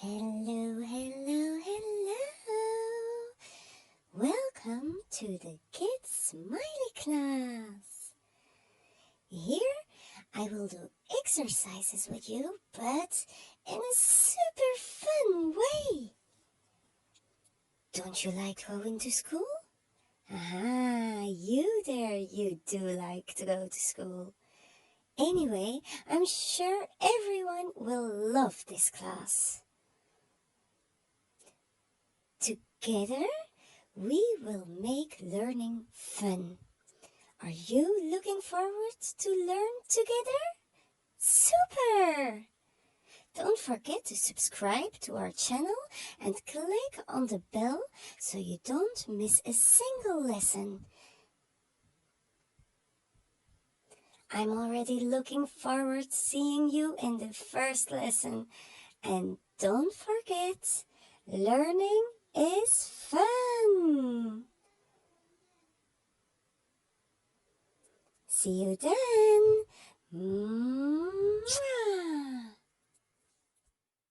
Hello, hello, hello. Welcome to the Kids Smiley Class. Here I will do exercises with you, but in a super fun way. Don't you like going to school? You there, you do like to go to school. Anyway, I'm sure everyone will love this class. Together, we will make learning fun. Are you looking forward to learn together? Super! Don't forget to subscribe to our channel and click on the bell so you don't miss a single lesson. I'm already looking forward to seeing you in the first lesson. And don't forget, learning is fun! See you then! Mwah!